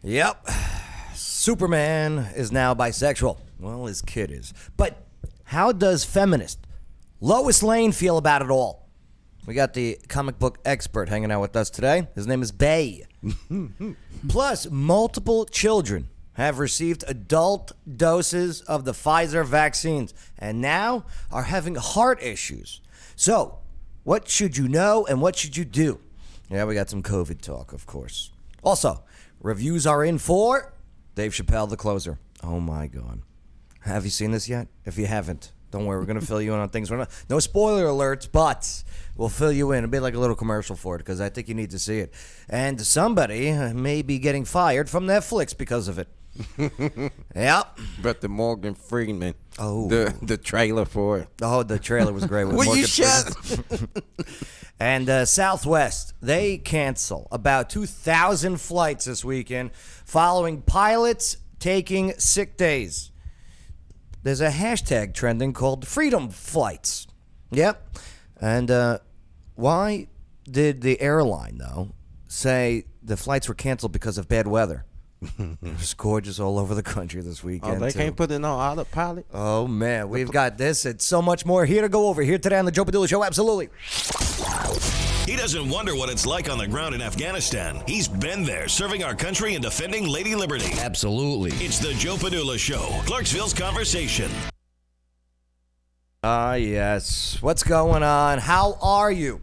Yep. Superman is now bisexual. Well, his kid is. But how does feminist Lois Lane feel about it all? We got the comic book expert hanging out with us today. His name is Bay. Plus, multiple children have received adult doses of the Pfizer vaccines and now are having heart issues. So, what should you know and what should you do? Yeah, we got some COVID talk, of course. Also, reviews are in for Dave Chappelle, the closer. Oh my God. Have you seen this yet? If you haven't, don't worry, we're going to fill you in on things. No spoiler alerts, but we'll fill you in. It'll be like a little commercial for it because I think you need to see it. And somebody may be getting fired from Netflix because of it. Yep. But the Morgan Freeman. Oh. The trailer for it. Oh, the trailer was great. With Will Morgan you shut? And Southwest, they cancel about 2,000 flights this weekend following pilots taking sick days. There's a hashtag trending called Freedom Flights. Yep. And why did the airline, though, say the flights were canceled because of bad weather? It was gorgeous all over the country this weekend. Oh, they too. can't put it on autopilot? Oh, man. We've got this and so much more here to go over here today on the Joe Padula Show. Absolutely. He doesn't wonder what it's like on the ground in Afghanistan. He's been there, serving our country and defending Lady Liberty. Absolutely. It's the Joe Padula Show, Clarksville's Conversation. Yes. What's going on? How are you?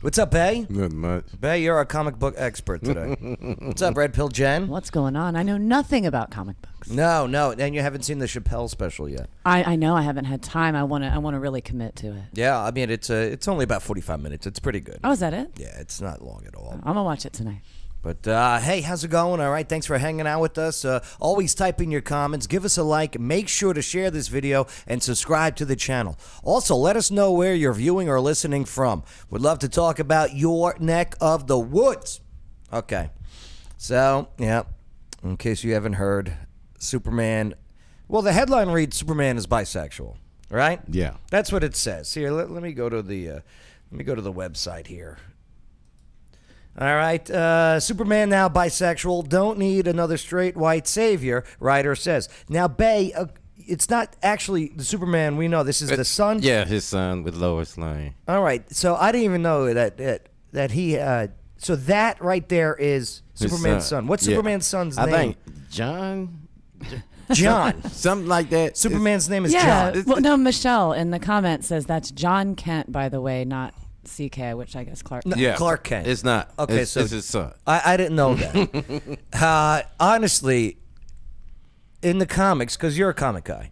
What's up, Bay? Not much. Bay, you're our comic book expert today. What's up, Red Pill Jen? What's going on? I know nothing about comic books. No, and you haven't seen the Chappelle special yet. I know I haven't had time. I want to really commit to it. Yeah, I mean it's only about 45 minutes. It's pretty good. Oh, is that it? Yeah, it's not long at all. I'm gonna watch it tonight. But hey, how's it going? All right, thanks for hanging out with us. Always type in your comments, give us a like, make sure to share this video, and subscribe to the channel. Also, let us know where you're viewing or listening from. We'd love to talk about your neck of the woods. Okay, so, yeah, in case you haven't heard, Superman, well, the headline reads Superman is bisexual, right? Yeah. That's what it says. Here, let me go to the website here. All right, Superman now bisexual, don't need another straight white savior, writer says. Now, Bay, it's not actually the Superman we know. This is the son? Yeah, his son with Lois Lane. All right, so I didn't even know that he, so that right there is Superman's son. What's Superman's son's name? I think John? John. Something like that. Superman's name is Yeah. John. Well, no, Michelle in the comments says that's John Kent, by the way, not CK, which I guess Clark. No, Yeah, Clark Kent. It's not. Okay, it's his son. I didn't know that. Honestly, in the comics, because you're a comic guy,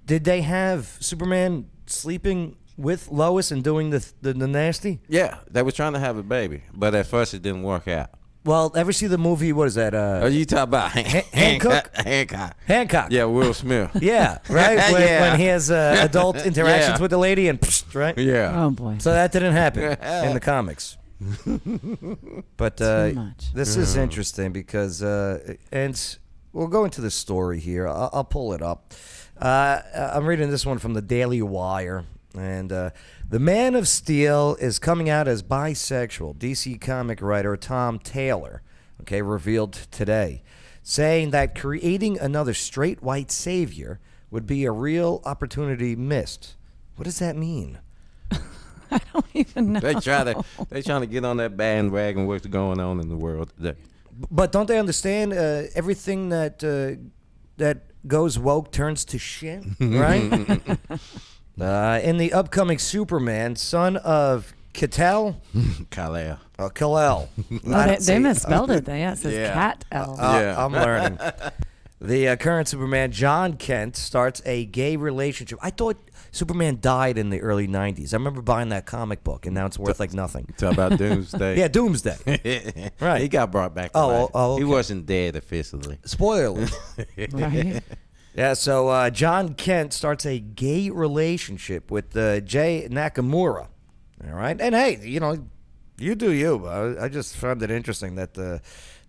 did they have Superman sleeping with Lois and doing the nasty? Yeah, they was trying to have a baby, but at first it didn't work out. Well, ever see the movie? What is that? Are you talking about Hancock? Hancock. Hancock. Yeah, Will Smith. Yeah, right. When he has adult interactions Yeah. with the lady, and psst, right. Yeah. Oh boy. So that didn't happen in the comics. But Too much. this is interesting because, and we'll go into the story here. I'll pull it up. I'm reading this one from the Daily Wire. And the Man of Steel is coming out as bisexual. DC comic writer Tom Taylor, revealed today, saying that creating another straight white savior would be a real opportunity missed. What does that mean? I don't even know. They trying to get on that bandwagon. What's going on in the world today? But don't they understand everything that goes woke turns to shit, right? In the upcoming Superman, son of Kal-El. Kal-El. They misspelled it. Yeah, it says Yeah. Cat-El. Yeah. I'm learning. The current Superman, John Kent, starts a gay relationship. I thought Superman died in the early 90s. I remember buying that comic book, and now it's worth like nothing. Talk about Doomsday. Yeah, Doomsday. Right. He got brought back to Oh, life. oh, okay. He wasn't dead officially. Spoiler. Right? Yeah, so John Kent starts a gay relationship with Jay Nakamura. All right, and hey, you do you. I just found it interesting that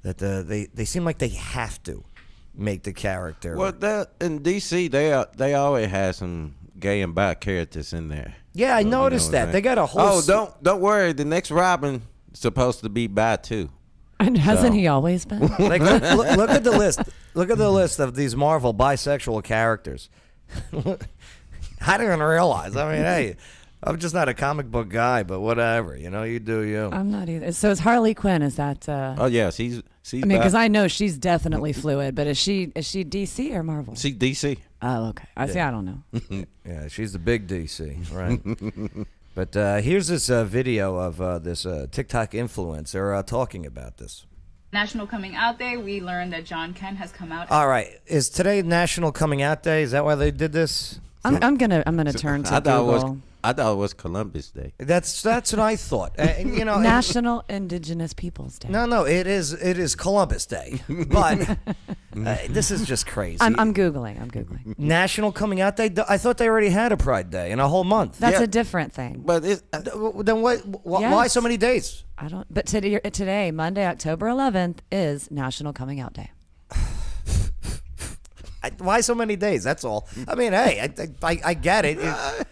they seem like they have to make the character. Well, in DC, they always have some gay and bi characters in there. Yeah, I So, noticed what I'm that. saying? They got a whole. Don't worry. The next Robin is supposed to be bi too. And hasn't So. he always been? Like, look at the list. Look at the list of these Marvel bisexual characters. I didn't realize. I mean, hey, I'm just not a comic book guy, but whatever. You do you. I'm not either. So is Harley Quinn? Is that? Oh yeah, she's. I mean, because I know she's definitely fluid, but is she DC or Marvel? She's DC. Oh, okay. I see. I don't know. Yeah, she's the big DC, right? But here's this video of this TikTok influencer talking about this. National Coming Out Day, we learned that John Kent has come out. All right, is today National Coming Out Day? Is that why they did this? I'm gonna turn to Google. I thought it was Columbus Day. That's what I thought. National Indigenous Peoples Day. No, it is Columbus Day, but this is just crazy. I'm googling. National Coming Out Day. I thought they already had a Pride Day in a whole month. That's Yeah. a different thing. But it's Then what? Why so many days? I don't. But today, Monday, October 11th, is National Coming Out Day. Why so many days? That's all. I mean, hey, I get it.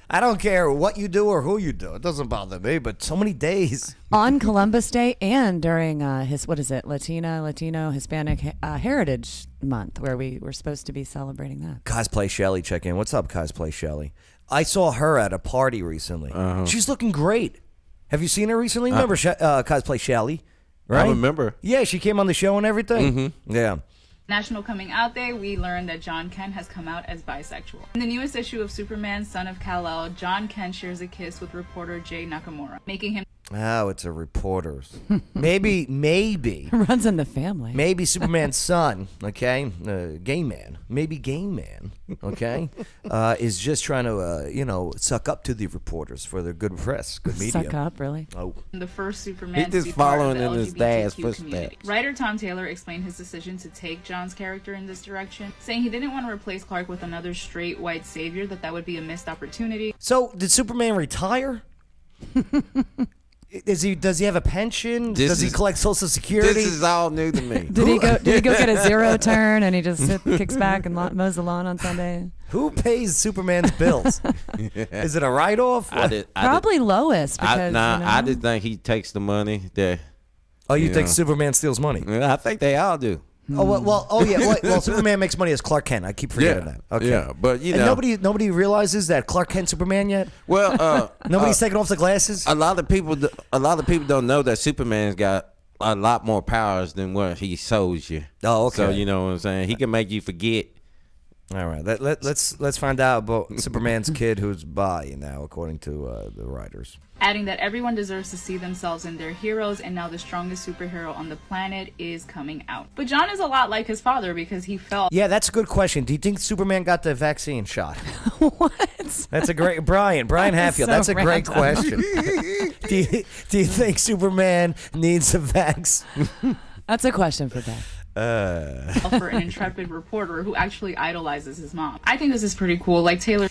I don't care what you do or who you do. It doesn't bother me. But so many days. On Columbus Day and during Latino, Hispanic Heritage Month, where we were supposed to be celebrating that. Cosplay Shelly, check in. What's up, Cosplay Shelly? I saw her at a party recently. She's looking great. Have you seen her recently? Remember Cosplay Shelly? Right? I remember. Yeah, she came on the show and everything. Mm-hmm. Yeah. National Coming Out Day, we learned that John Kent has come out as bisexual. In the newest issue of Superman, son of Kal-El, John Kent shares a kiss with reporter Jay Nakamura, making him Oh, it's a reporter's. Maybe Runs in the family. Maybe Superman's son, gay man, is just trying to, suck up to the reporters for their good press, good media. Suck up, really? Oh. the first Superman He to just be part of following the in his LGBTQ dad's community. footsteps. Writer Tom Taylor explained his decision to take John's character in this direction, saying he didn't want to replace Clark with another straight white savior, that would be a missed opportunity. So, did Superman retire? Does he have a pension? Does he collect Social Security? This is all new to me. Did he go get a zero turn and he just kicks back and mows the lawn on Sunday? Who pays Superman's bills? Is it a write-off? Probably Lois. Because, I just think he takes the money that. Oh, you think Superman steals money? I think they all do. Oh well, Superman makes money as Clark Kent. I keep forgetting that. Okay. Yeah, but And nobody realizes that Clark Kent's Superman yet. Well, Nobody's taking off the glasses. a lot of people don't know that Superman's got a lot more powers than what he shows you. Oh, okay. So you know what I'm saying? He can make you forget. All right, let's find out about Superman's kid who's bi now, according to the writers. Adding that everyone deserves to see themselves in their heroes, and now the strongest superhero on the planet is coming out. But John is a lot like his father because he felt Yeah, that's a good question. Do you think Superman got the vaccine shot? What? That's a great Brian Hatfield. so That's a great random. question. Do you think Superman needs a vax? That's a question for Beth. for an intrepid reporter who actually idolizes his mom. I think this is pretty cool. Like Taylor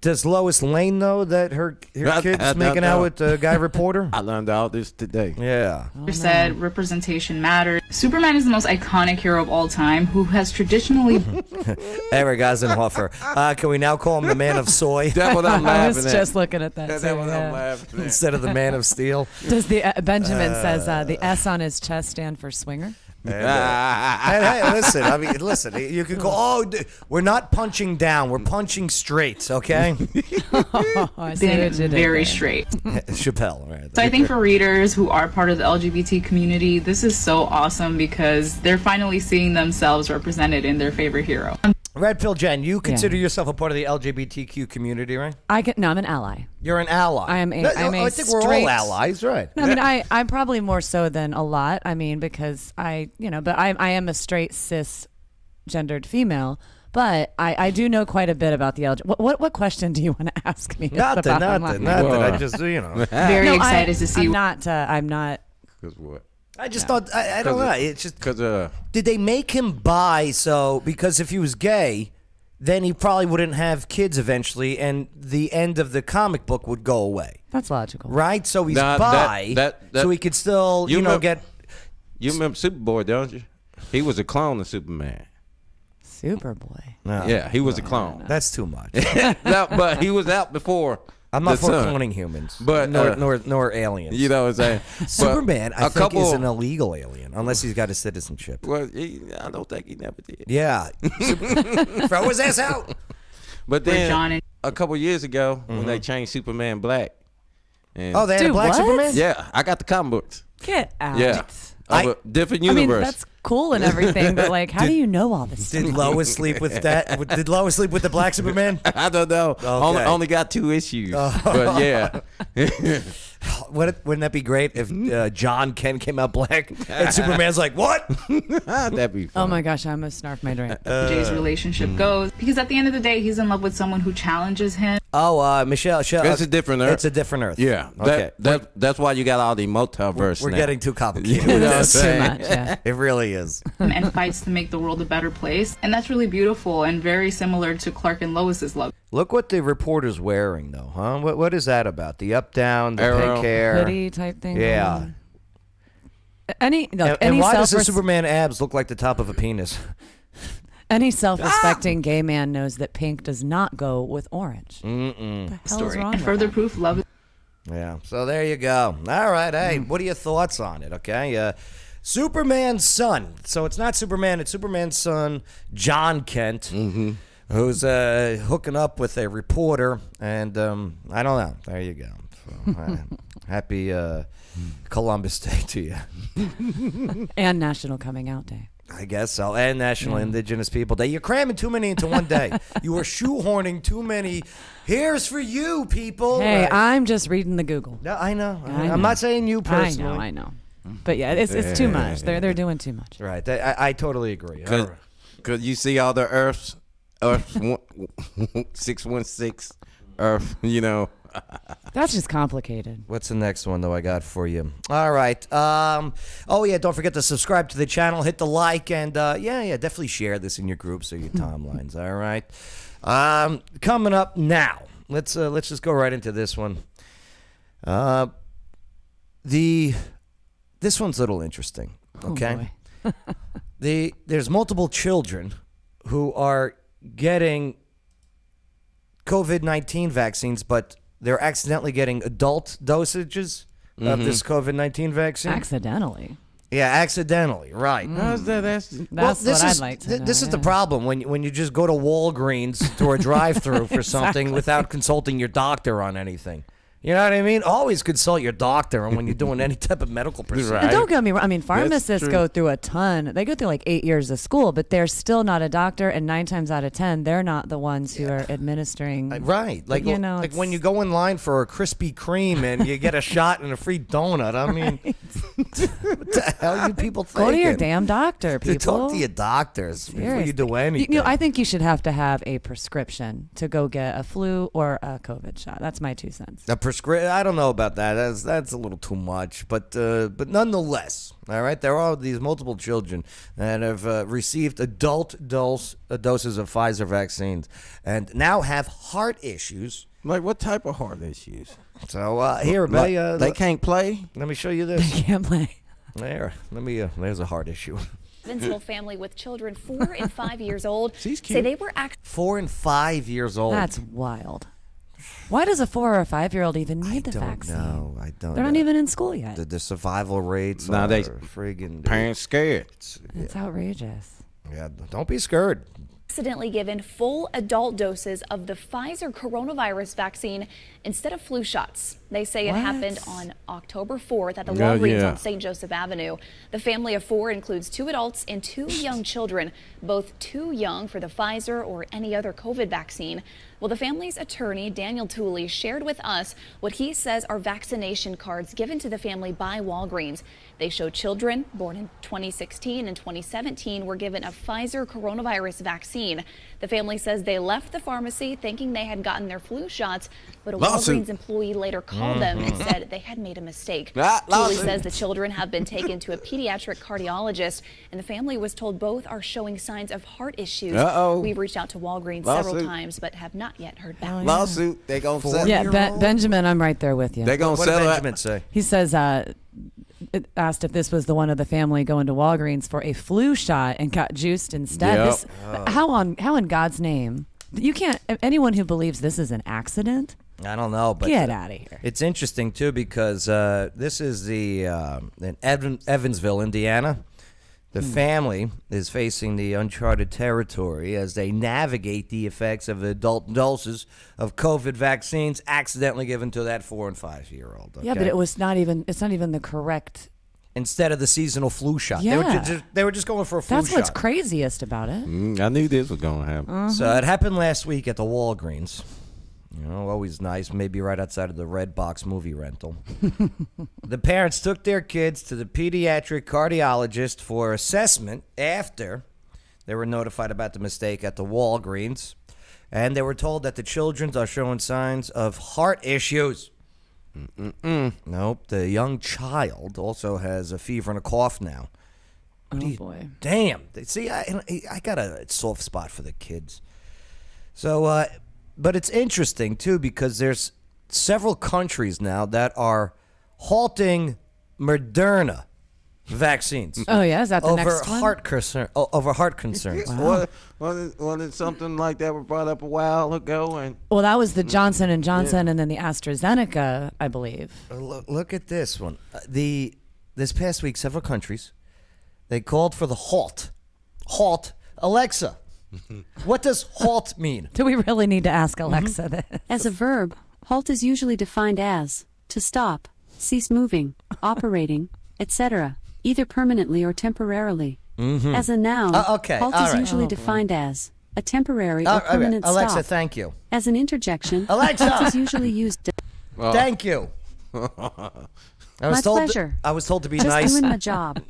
Does Lois Lane know that her kid's making out with the guy reporter? I learned all this today. Yeah. said, representation matters. Superman is the most iconic hero of all time who has traditionally Eric Eisenhower. Can we now call him the Man of Soy That's what I'm I laughing was at. just looking at that. That's too, what yeah. I'm laughing at. instead of the Man of Steel? Does the Benjamin says the S on his chest stand for swinger? And hey, listen. I mean, listen. You could go. We're not punching down. We're punching straight. Okay. Oh, I see been what you did very there. straight. Chappelle. Right. So I think for readers who are part of the LGBT community, this is so awesome because they're finally seeing themselves represented in their favorite hero. Red Pill Jen, you consider yourself a part of the LGBTQ community, right? No, I'm an ally. You're an ally. I'm a I think we're all straight- allies, right? No, I mean, I'm probably more so than a lot. I mean, because I am a straight cis-gendered female, but I do know quite a bit about the LGBT. What question do you want to ask me? Nothing. I just, Very No, excited to see. I'm not. Because what? I just thought, I don't know. It's just, Because did they make him bi because if he was gay, then he probably wouldn't have kids eventually, and the end of the comic book would go away, That's logical. right? So he's Nah, bi, that- so he could still, You remember- get. you remember Superboy, don't you? He was a clone of Superman. Superboy. No, Yeah, he was a clone. that's too much. No, but he was out before. I'm not the for sun. cloning humans, But, nor aliens. You know what I'm saying? But Superman, I a think, is couple- an illegal alien unless he's got a citizenship. Well, I don't think he never did. Yeah, throw his ass out. But Where then John and- a couple years ago, when they changed Superman black, and Oh, they had a Dude, black what? Superman. yeah, I got the comic books. Get out. Yeah, of a different I mean, universe. that's cool and everything, but like, how do you know all this Did stuff? Lois sleep with that? Did Lois sleep with the black Superman? I don't know. Only got 2 issues, but yeah. Wouldn't that be great if John Kent came out black and Superman's like, what? That'd be fun. Oh my gosh, I almost snarfed my drink. Jay's relationship goes because at the end of the day, he's in love with someone who challenges him. Oh, Michelle. It's a different Earth. It's a different Earth. Yeah, Okay. that's why you got all the multiverse. We're now. getting too complicated. You know what I'm That's too saying? much. Yeah. It really is. And fights to make the world a better place. And that's really beautiful and very similar to Clark and Lois's love. Look what the reporter's wearing, though, huh? What is that about? The up down, the Arrow. pink hair. Hoodie type thing. Yeah. Any And any why does the self Superman abs look like the top of a penis? any self-respecting gay man knows that pink does not go with orange. What the hell is wrong And with further that? proof, love is Yeah. So there you go. All right. Hey, what are your thoughts on it? Okay. Superman's son. So it's not Superman. It's Superman's son, John Kent, who's hooking up with a reporter. And I don't know. There you go. So, happy Columbus Day to you. And National Coming Out Day. I guess so. And National Indigenous People Day. You're cramming too many into one day. You are shoehorning too many. Here's for you, people. Hey, I'm just reading the Google. No, I know. I I'm know. not saying you personally. I know. But yeah, it's too much. They're doing too much. Right. I totally agree. Because you see all the Earth 616 Earth, you know. That's just complicated. What's the next one, though, I got for you? All right. Oh, yeah, don't forget to subscribe to the channel, hit the like, and, definitely share this in your groups or your timelines, all right? Coming up now, let's just go right into this one. This one's a little interesting, okay? Oh, There's multiple children who are getting COVID-19 vaccines, but they're accidentally getting adult dosages of this COVID-19 vaccine. Accidentally. Yeah, accidentally, right. How's that? That's this what is, I'd like to know. This is the yeah. problem when you just go to Walgreens to a drive-through for something without consulting your doctor on anything. You know what I mean? Always consult your doctor when you're doing any type of medical procedure. And don't get me wrong. I mean, pharmacists true. go through a ton. They go through like 8 years of school, but they're still not a doctor. And 9 times out of 10, they're not the ones who are administering. Right, like you know, like when you go in line for a Krispy Kreme and you get a shot and a free donut. I mean, what the hell are you people thinking? Go to your damn doctor, people. Talk to your doctors before Seriously. you do anything. You know, I think you should have to have a prescription to go get a flu or a COVID shot. That's my 2 cents. A prescription. I don't know about that. That's a little too much. But nonetheless, all right, there are these multiple children that have received adult doses of Pfizer vaccines and now have heart issues. Like what type of heart issues? So here, They can't play. let me show you this. Can't play. There, there's a heart issue. Evansville family with children 4 and 5 years old She's say cute. they were 4 and 5 years old. That's wild. Why does a 4 or a 5-year-old even need the vaccine? No, I don't. They're not even in school yet. The survival rates. Nah, are they- friggin' Parents scared. It's outrageous. Yeah, don't be scared. accidentally given full adult doses of the Pfizer coronavirus vaccine instead of flu shots. They say it What? happened on October 4th at the Yeah, Walgreens yeah. on St. Joseph Avenue. The family of 4 includes 2 adults and 2 young children, both too young for the Pfizer or any other COVID vaccine. Well, the family's attorney, Daniel Tooley, shared with us what he says are vaccination cards given to the family by Walgreens. They show children born in 2016 and 2017 were given a Pfizer coronavirus vaccine. The family says they left the pharmacy thinking they had gotten their flu shots, but a Lawsuit. Walgreens employee later called them and said they had made a mistake. Ah, Tooley lawsuit. says the children have been taken to a pediatric cardiologist, and the family was told both are showing signs of heart issues. Uh-oh. We've reached out to Walgreens several Lawsuit. times, but have not yet heard back. Lawsuit. They gonna settle. Yeah, Year-old? Benjamin, I'm right there with you. They gonna What did settle. Benjamin say? He says, it asked if this was the one of the family going to Walgreens for a flu shot and got juiced instead. Yep. This, how in God's name? You can't. Anyone who believes this is an accident, I don't know, but get out of here. It's interesting too because this is the in Evansville, Indiana. The family is facing the uncharted territory as they navigate the effects of adult doses of COVID vaccines accidentally given to that 4 and 5 year old. Yeah, but it was not even. It's not even the correct. Instead of the seasonal flu shot. Yeah. They were just going for a flu That's shot. what's craziest about it. I knew this was gonna happen. So it happened last week at the Walgreens. You know, always nice, maybe right outside of the Red Box movie rental. The parents took their kids to the pediatric cardiologist for assessment after they were notified about the mistake at the Walgreens. And they were told that the children are showing signs of heart issues. Nope, the young child also has a fever and a cough now. Oh boy. Damn. See, I got a soft spot for the kids. So, but it's interesting, too, because there's several countries now that are halting Moderna vaccines Oh yeah, is that the over next one? over heart concerns. Wasn't something like that was brought up a while ago? And Well, that was the Johnson and Johnson, and then the AstraZeneca, I believe. Look at this one. This past week, several countries, they called for the halt. Halt. Alexa, what does halt mean? Do we really need to ask Alexa this? As a verb, halt is usually defined as to stop, cease moving, operating, etc., either permanently or temporarily. As a noun, okay, halt all is right. usually defined as a temporary or All right, permanent Alexa, stop. thank you. As an interjection, Alexa! halt is usually used. Thank you. I My pleasure. I was told to be Just nice. doing my job.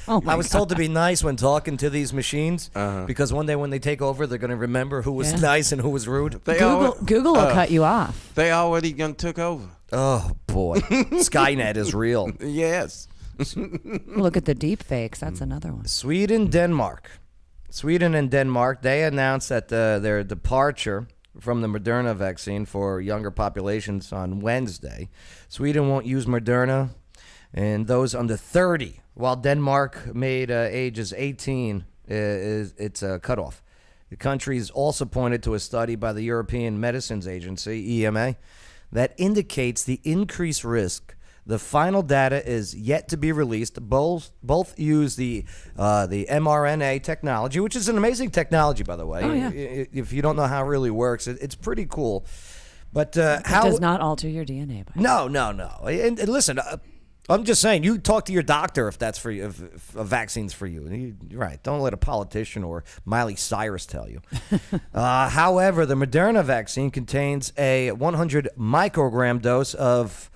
Oh my I was told to be nice when talking to these machines because one day when they take over, they're going to remember who was Yeah. nice and who was rude. Google will cut you off. They already done took over. Oh boy, Skynet is real. Yes. Look at the deep fakes. That's another one. Sweden and Denmark, they announced that their departure from the Moderna vaccine for younger populations on Wednesday. Sweden won't use Moderna and those under 30, while Denmark made ages 18 its cutoff. The countries also pointed to a study by the European Medicines Agency, EMA, that indicates the increased risk. The final data is yet to be released. Both use the mRNA technology, which is an amazing technology, by the way. Oh, yeah. If you don't know how it really works, it's pretty cool. But It how does not alter your DNA. By No. And listen, I'm just saying, you talk to your doctor if that's for you, if a vaccine's for you. You're right. Don't let a politician or Miley Cyrus tell you. However, the Moderna vaccine contains a 100 microgram dose of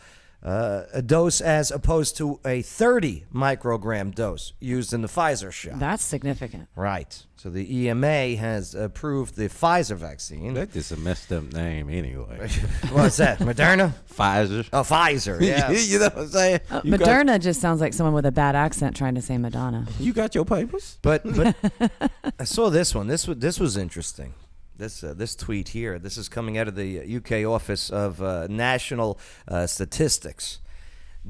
a dose as opposed to a 30 microgram dose used in the Pfizer shot. That's significant. Right. So the EMA has approved the Pfizer vaccine. That's just a messed up name anyway. What's that? Moderna? Pfizer. Oh, Pfizer. Yeah. You know what I'm saying? You Moderna just sounds like someone with a bad accent trying to say Madonna. You got your papers? But I saw this one. This was interesting. This tweet here. This is coming out of the UK Office of National Statistics.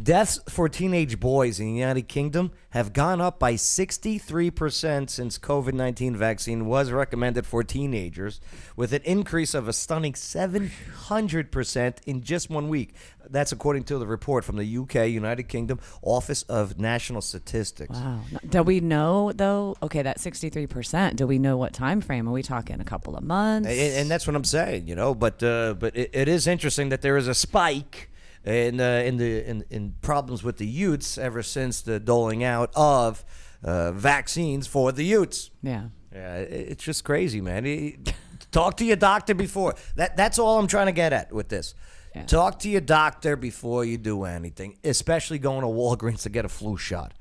Deaths for teenage boys in the United Kingdom have gone up by 63% since COVID-19 vaccine was recommended for teenagers, with an increase of a stunning 700% in just 1 week. That's according to the report from the UK, United Kingdom Office of National Statistics. Wow. Do we know, though? Okay, that 63%. Do we know what time frame? Are we talking a couple of months? And that's what I'm saying, you know. But it is interesting that there is a spike in problems with the youths ever since the doling out of vaccines for the youths. Yeah. Yeah, it's just crazy, man. Talk to your doctor before. That's all I'm trying to get at with this. Yeah. Talk to your doctor before you do anything, especially going to Walgreens to get a flu shot.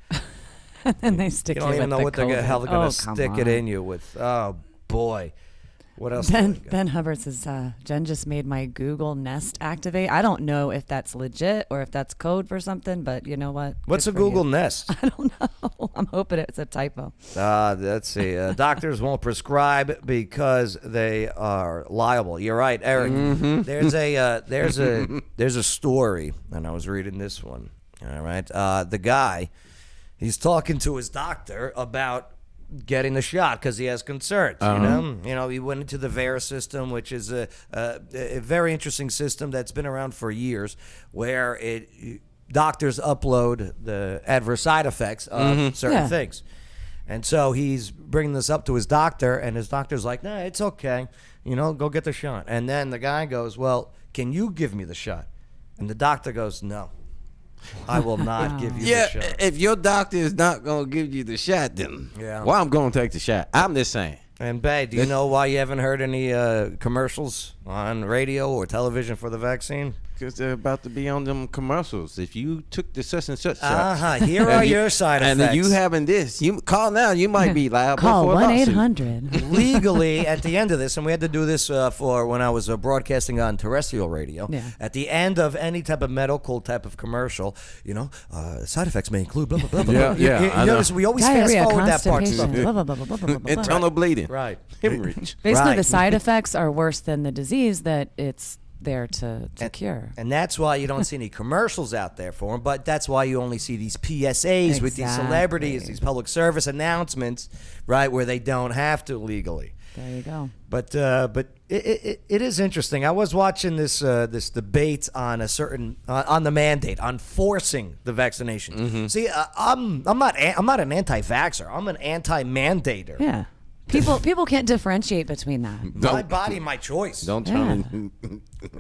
And they stick You don't even with know the what they're COVID. hell they're going to come stick it on. in you with. Oh, boy. What else? do I got? Ben Hubbard says, Jen just made my Google Nest activate. I don't know if that's legit or if that's code for something, but you know what? What's a Good for Google you. Nest? I don't know. I'm hoping it's a typo. Let's see. Doctors won't prescribe because they are liable. You're right, Eric. There's a story, and I was reading this one. All right, the guy, he's talking to his doctor about getting the shot because he has concerns. You know, he went into the VAERS system, which is a very interesting system that's been around for years, where doctors upload the adverse side effects of certain things. And so he's bringing this up to his doctor, and his doctor's like, "Nah, it's okay. You know, go get the shot." And then the guy goes, "Well, can you give me the shot?" And the doctor goes, "No, I will not give you the shot." If your doctor is not going to give you the shot, then well, I'm going to take the shot. I'm just saying. And, Bay, do you know why you haven't heard any commercials on radio or television for the vaccine? Because they're about to be on them commercials. If you took the such and such shot, here are your side effects. and you having this, you call now. You might be liable Call for a lawsuit. 1-800. Legally, at the end of this, and we had to do this for when I was broadcasting on terrestrial radio. Yeah. At the end of any type of medical type of commercial, you know, side effects may include blah blah blah. blah. Yeah, I know. Notice we always fast Diarrhea, forward that part. constipation, blah, blah, blah, blah, blah, blah, blah. Internal bleeding, Right. hemorrhage. Basically, Right. the side effects are worse than the disease that it's there to cure. And that's why you don't see any commercials out there for them. But that's why you only see these PSAs with these celebrities, these public service announcements, right, where they don't have to legally. There you go. But it is interesting. I was watching this debate on on the mandate, on forcing the vaccination. See, I'm not an anti-vaxxer. I'm an anti-mandator. Yeah. People can't differentiate between that. My body, my choice. Don't try to.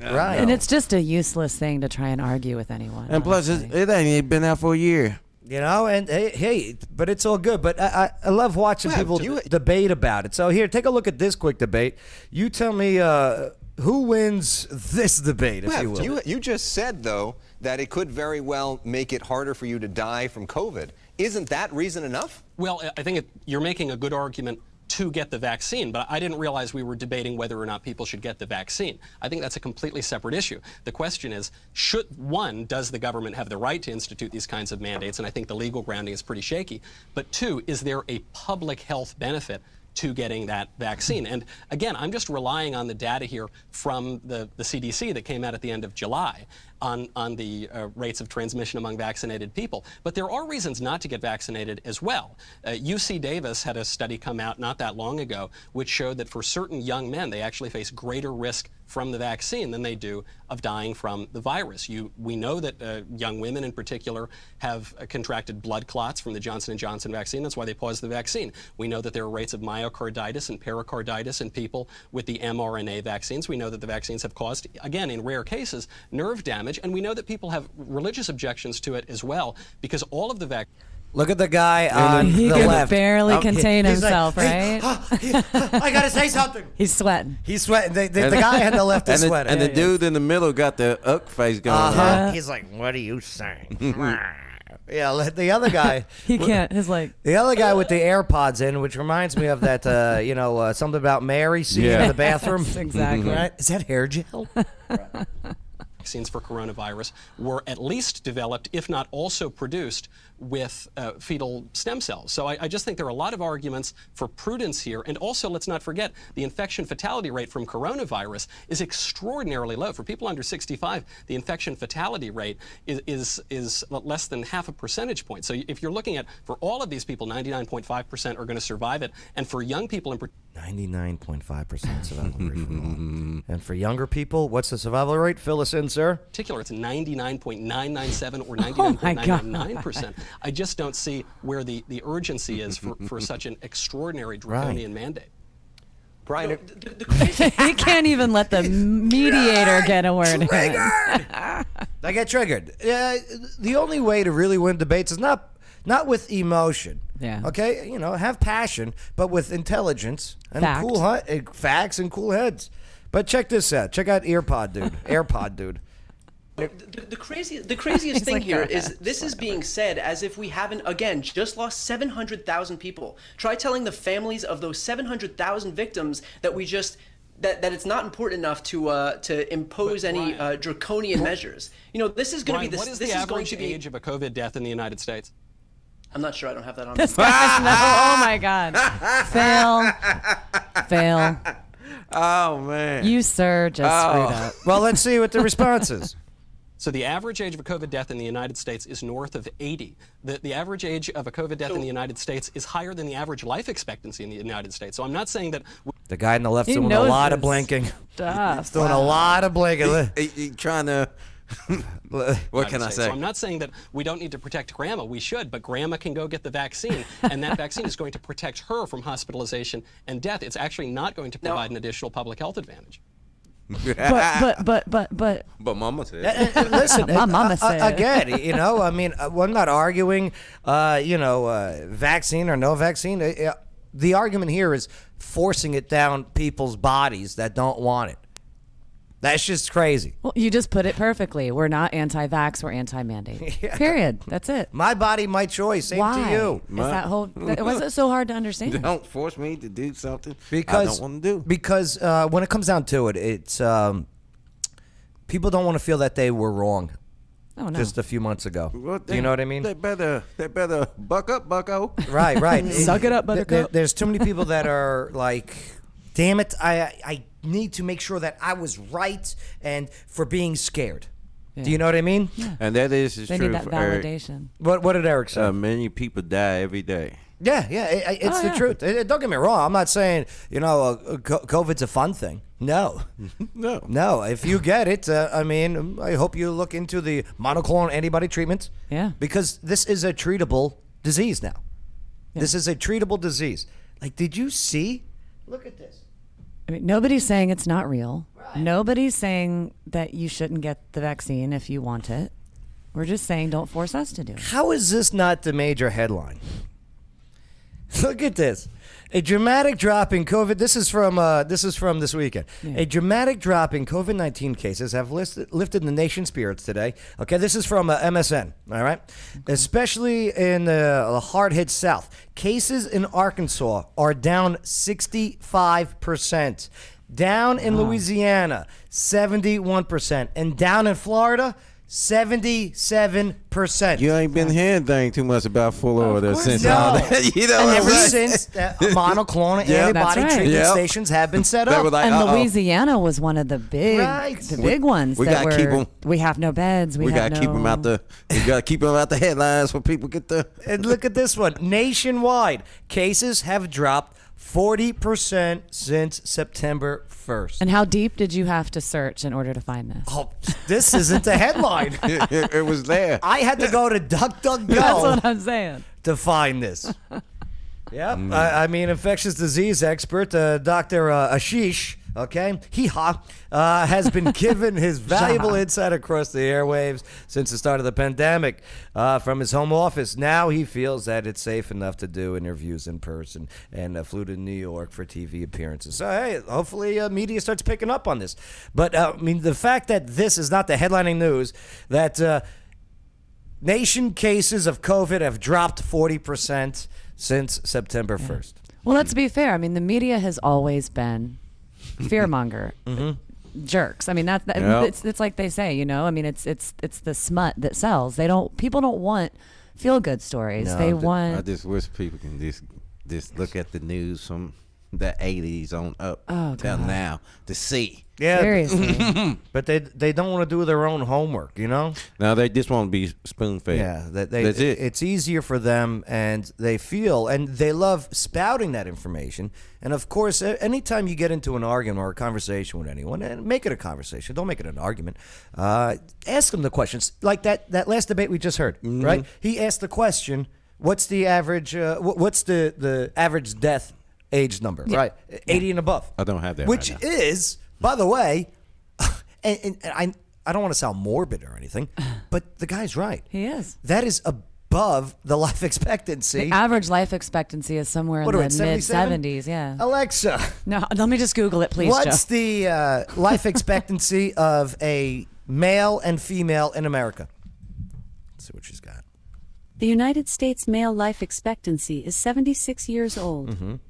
Right. And it's just a useless thing to try and argue with anyone. And plus, honestly. it ain't even been out for a year. You know, and hey, but it's all good. But I love watching people debate about it. So here, take a look at this quick debate. You tell me who wins this debate, if you will. You just said, though, that it could very well make it harder for you to die from COVID. Isn't that reason enough? Well, I think you're making a good argument to get the vaccine, but I didn't realize we were debating whether or not people should get the vaccine. I think that's a completely separate issue. The question is, does the government have the right to institute these kinds of mandates? And I think the legal grounding is pretty shaky. But two, is there a public health benefit to getting that vaccine? And again, I'm just relying on the data here from the CDC that came out at the end of July on the rates of transmission among vaccinated people. But there are reasons not to get vaccinated as well. UC Davis had a study come out not that long ago which showed that for certain young men, they actually face greater risk from the vaccine than they do of dying from the virus. We know that young women in particular have contracted blood clots from the Johnson & Johnson vaccine. That's why they paused the vaccine. We know that there are rates of myocarditis and pericarditis in people with the mRNA vaccines. We know that the vaccines have caused, again, in rare cases, nerve damage. And we know that people have religious objections to it as well, because all of the Look at the guy on He the can left. barely Oh, contain he's like, himself, "Hey, right? I gotta say something. He's sweating. He's sweating. The guy on the left is sweating. And the dude in the middle got the uck face going on. Yeah. He's like, "What are you saying?" Yeah, the other guy. He can't. He's like, The other guy with the AirPods in, which reminds me of that, something about Mary scene in the bathroom. Yes, exactly. Right? Is that hair gel? Vaccines for coronavirus were at least developed, if not also produced, with fetal stem cells. So I just think there are a lot of arguments for prudence here. And also, let's not forget, the infection fatality rate from coronavirus is extraordinarily low. For people under 65, the infection fatality rate is less than half a percentage point. So if you're looking at, for all of these people, 99.5% are going to survive it. And for young people in particular, 99.5% survival rate for all. And for younger people, what's the survival rate? Fill us in, sir. it's 99.997 or Oh my God. 99.999%. I just don't see where the urgency is for such an extraordinary draconian mandate. Brian, he can't even let the mediator get a word in. I get triggered. The only way to really win debates is not with emotion. Yeah. Okay. Have passion, but with intelligence and Fact. facts and cool heads. But check this out. Check out AirPod dude. The craziest thing like, here is this is being said as if we haven't, again, just lost 700,000 people. Try telling the families of those 700,000 victims that we just that it's not important enough to impose any draconian measures. This is going to be What is the average age of a COVID death in the United States? I'm not sure. I don't have that on. This guy's oh my God. Fail. Oh, man. You, sir, just screwed up. Well, let's see what the response is. So the average age of a COVID death in the United States is north of 80. The average age of a COVID death in the United States is higher than the average life expectancy in the United States. So I'm not saying that... The guy on the left's He doing a knows lot of this blinking. stuff. He's doing a lot of blinking. He trying to... What can I say? So I'm not saying that we don't need to protect Grandma. We should, but Grandma can go get the vaccine, and that vaccine is going to protect her from hospitalization and death. It's actually not going to provide an additional public health advantage. But Mama said. Listen, My mama said. again, I'm not arguing, vaccine or no vaccine. The argument here is forcing it down people's bodies that don't want it. That's just crazy. well, you just put it perfectly. We're not anti-vax. We're anti-mandate. Yeah. Period. That's it. My body, my choice. Same Why? to you. Is that whole? Was it so hard to understand? Don't force me to do something I Because don't want to do. Because when it comes down to it, it's people don't want to feel that they were wrong Oh no. just a few months ago. Well, Do you know what I mean? They better buck up, bucko. Right. Suck it up, buttercup. There's too many people that are like, damn it, I need to make sure that I was right and for being scared. Yeah. Do you know what I mean? And that is They true need that for Eric. validation. What did Eric say? Many people die every day. Yeah, it's the truth. Don't get me wrong. I'm not saying, COVID's a fun thing. No. No. If you get it, I hope you look into the monoclonal antibody treatment. Yeah. Because this is a treatable disease now. Yeah. This is a treatable disease. Like, did you see? Look at this. I mean, nobody's saying it's not real. Right. Nobody's saying that you shouldn't get the vaccine if you want it. We're just saying don't force us to do it. How is this not the major headline? Look at this. A dramatic drop in COVID. This is from this weekend. Yeah. A dramatic drop in COVID-19 cases have lifted the nation's spirits today. Okay, this is from MSN. All right, okay. Especially in the hard-hit South. Cases in Arkansas are down 65%. Down in Louisiana, 71%, and down in Florida, 77%. You ain't been hearing anything too much about Florida since no. all that. Ever since monoclonal antibody treatment stations have been set up. Like, and Louisiana was one of the big ones. We gotta keep them. We have no beds. We gotta keep them out the. We gotta keep them out the headlines so people get the. And look at this one. Nationwide, cases have dropped 40% since September 1st. And how deep did you have to search in order to find this? Oh, this isn't the headline. It was there. I had to go to DuckDuckGo. That's what I'm saying. To find this. Yep. Infectious disease expert, Dr. Ashish okay, has been given his valuable insight across the airwaves since the start of the pandemic from his home office. Now he feels that it's safe enough to do interviews in person and flew to New York for TV appearances. So, hey, hopefully media starts picking up on this. But, I mean, the fact that this is not the headlining news, that nation cases of COVID have dropped 40% since September 1st. Well, let's be fair. I mean, the media has always been fearmonger jerks. I mean, it's like they say, you know. I mean, it's the smut that sells. People don't want feel good stories. No, I just wish people can just look at the news from the 80s on up till now to see. Yeah, seriously. But they don't want to do their own homework, you know? No, they just want to be spoon-fed. Yeah, that's it. It's easier for them, and they feel, and they love spouting that information. And, of course, anytime you get into an argument or a conversation with anyone, and make it a conversation. Don't make it an argument. Ask them the questions. Like that last debate we just heard, right? He asked the question, what's the average, what's the average death age number, right? 80 and above. I don't have that Which right now. is, by the way, and I don't want to sound morbid or anything, but the guy's right. He is. That is above the life expectancy. The average life expectancy is somewhere in the mid-70s, yeah. Alexa. No, let me just Google it, please, What's Joe. the life expectancy of a male and female in America? Let's see what she's got. The United States male life expectancy is 76 years old.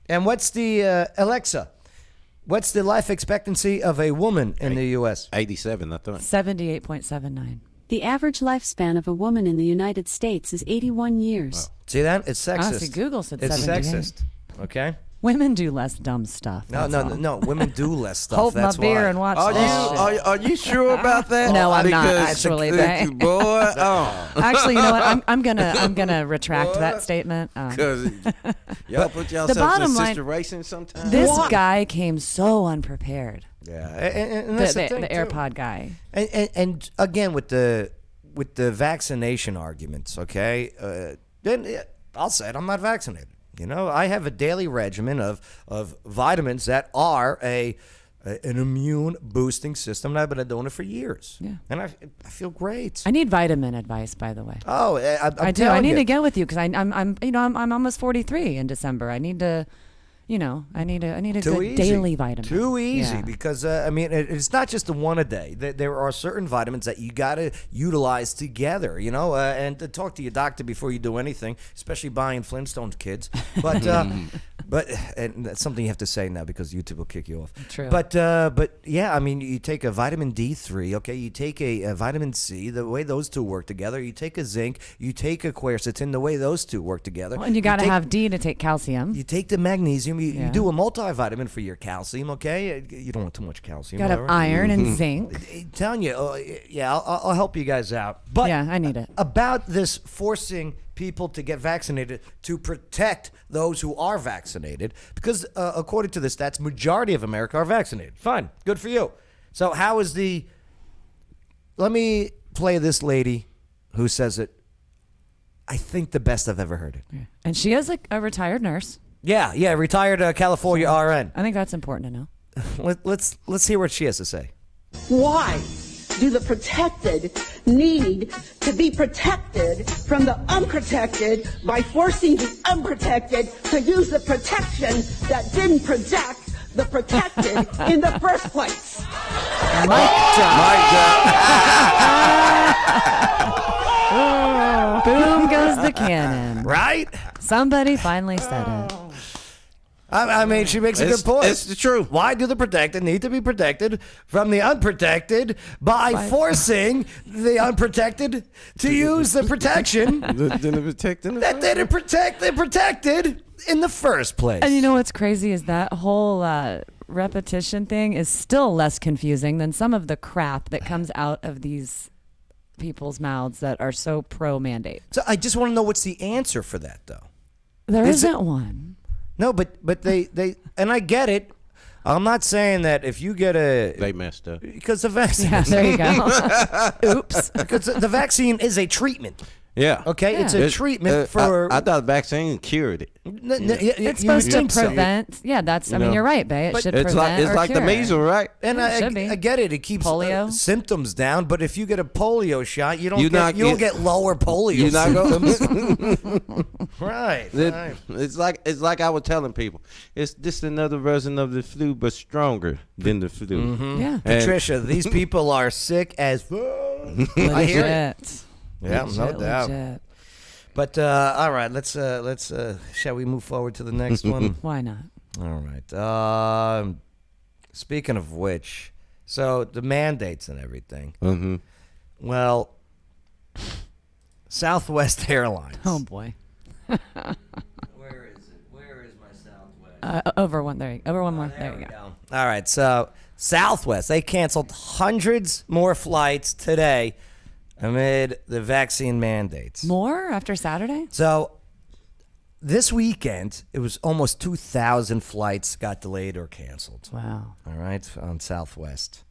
And what's the, Alexa, what's the life expectancy of a woman in the U.S.? 87, I thought. 78.79. The average lifespan of a woman in the United States is 81 years. See that? It's sexist. See, Google said it's 78. Sexist. Okay? Women do less dumb stuff. No. Women do less stuff. Hold That's my beer why. and watch this shit. Are you sure about that? No, I'm not actually. Boy, Actually, you know what? I'm gonna retract that statement. Because y'all put yourselves bottom in line, situations sometimes. This guy came so unprepared. Yeah, and that's the thing, AirPod guy. And again, with the vaccination arguments, okay? Then I'll say it. I'm not vaccinated. You know, I have a daily regimen of vitamins that are an immune boosting system, and I've been doing it for years. Yeah, and I feel great. I need vitamin advice, by the way. Oh, I do. I need to get with you because I'm almost 43 in December. I need to. I need a good daily vitamin. Too easy because I mean it's not just the one a day. There are certain vitamins that you got to utilize together. And to talk to your doctor before you do anything, especially buying Flintstones kids. But and that's something you have to say now because YouTube will kick you off. True. But yeah, I mean you take a vitamin D3, okay? You take a vitamin C. The way those two work together. You take a zinc. You take a quercetin. The way those two work together. Well, and you got to have D to take calcium. You take the magnesium. You do a multivitamin for your calcium, okay? You don't want too much calcium. Got to have iron and zinc. I'm telling you, I'll help you guys out. But yeah, I need it. About this forcing people to get vaccinated to protect those who are vaccinated, because according to the stats, majority of America are vaccinated. Fine, good for you. So how is let me play this lady who says it, I think the best I've ever heard it. Yeah. And she is a retired nurse. Yeah, retired California RN. I think that's important to know. Let's hear what she has to say. Why do the protected need to be protected from the unprotected by forcing the unprotected to use the protection that didn't protect the protected in the first place? Mic drop. Boom goes the cannon. Right? Somebody finally said it. I mean, she makes a good point. It's the truth. Why do the protected need to be protected from the unprotected by forcing the unprotected to use the protection that didn't protect the protected in the first place? And you know what's crazy is that whole repetition thing is still less confusing than some of the crap that comes out of these people's mouths that are so pro-mandate. So I just want to know what's the answer for that, though. There isn't one. No, but they and I get it. I'm not saying that if you get they messed up because the vaccine. Yeah, there you go. Oops. Because the vaccine is a treatment. Yeah. Okay, it's a treatment for. I thought vaccine cured it. It's supposed to prevent. Yeah, that's. I mean, you're right, Bay. It should prevent. It's or like cure. the measles, right? And I get it. It keeps polio symptoms down. But if you get a polio shot, you don't you get lower polio symptoms. Right. It's like I was telling people. It's just another version of the flu, but stronger than the flu. Mm-hmm. Yeah. Patricia, these people are sick as fuck. I hear it. Yeah, no doubt. Legit. But all right, let's shall we move forward to the next one? Why not? All right. Speaking of which, so the mandates and everything. Mm-hmm. Well, Southwest Airlines. Oh boy. Where is it? Where is my Southwest? Over one more. There you go. All right. So Southwest, they canceled hundreds more flights today amid the vaccine mandates. More after Saturday? So this weekend, it was almost 2,000 flights got delayed or canceled. Wow. All right, on Southwest.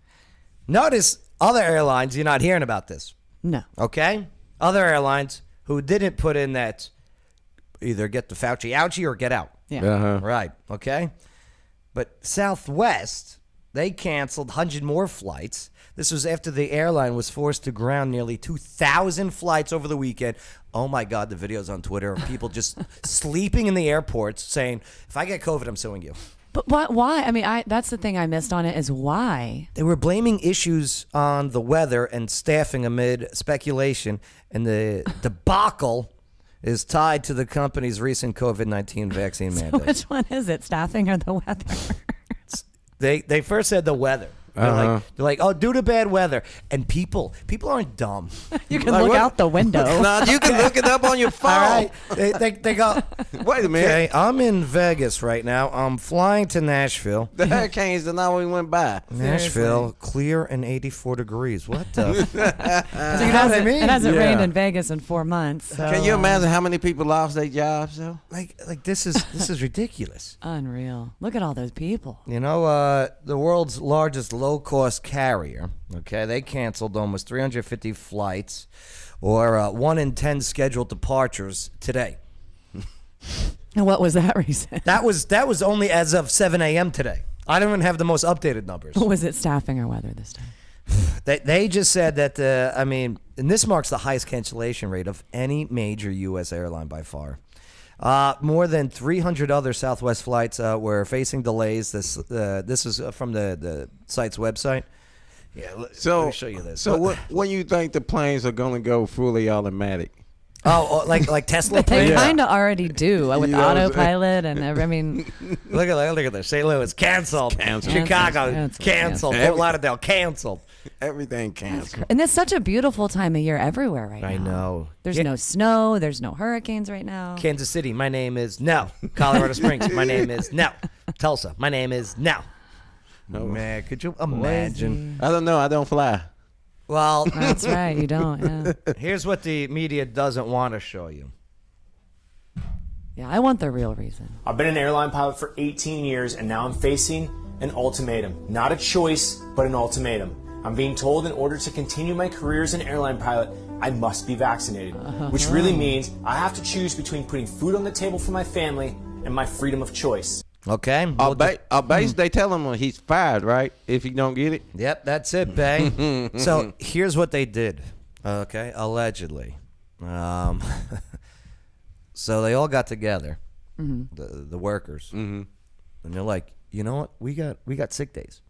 Notice other airlines, you're not hearing about this. No. Okay? Other airlines who didn't put in that either get the Fauci ouchie or get out. Yeah. Uh-huh. Right, okay? But Southwest, they canceled 100 more flights. This was after the airline was forced to ground nearly 2,000 flights over the weekend. Oh my God, the videos on Twitter of people just sleeping in the airports saying, if I get COVID, I'm suing you. But why? I mean, that's the thing I missed on it is why. They were blaming issues on the weather and staffing amid speculation, and the debacle is tied to the company's recent COVID-19 vaccine mandate. Which one is it, staffing or the weather? They first said the weather. They're like, oh, due to bad weather. And people aren't dumb. You can look out the window. No, you can look it up on your phone. All right. They go, wait a minute. Okay, I'm in Vegas right now. I'm flying to Nashville. The hurricanes that now we went by. Nashville, clear and 84 degrees. What the? So it hasn't rained in Vegas in 4 months. So, can you imagine how many people lost their jobs, though? Like this is ridiculous. Unreal. Look at all those people. You know, the world's largest low-cost carrier, okay, they canceled almost 350 flights, or 1 in 10 scheduled departures today. And what was that reason? That was only as of 7 a.m. today. I don't even have the most updated numbers. Was it staffing or weather this time? They just said that, and this marks the highest cancellation rate of any major U.S. airline by far. More than 300 other Southwest flights were facing delays. This is from the site's website. Yeah, let me show you this. So when you think the planes are going to go fully automatic? Oh, like Tesla They planes? kind of already do with You know what I'm autopilot and I mean, Look at this. St. Louis canceled. Chicago canceled. Fort Lauderdale canceled. Everything canceled. and it's such a beautiful time of year everywhere right now. I know. There's no snow. There's no hurricanes right now. Kansas City, my name is no. Colorado Springs, my name is no. Tulsa, my name is no. No. Man, could you imagine? I don't know. I don't fly. Well, That's right. You don't. Yeah. here's what the media doesn't want to show you. Yeah. I want the real reason. I've been an airline pilot for 18 years, and now I'm facing an ultimatum. Not a choice, but an ultimatum. I'm being told in order to continue my career as an airline pilot, I must be vaccinated, which really means I have to choose between putting food on the table for my family and my freedom of choice. Okay. Our base, they tell him he's fired, right? If he don't get it. Yep, that's it, Bay. So here's what they did. Okay, allegedly. So they all got together, the workers, and they're like, you know what? We got sick days.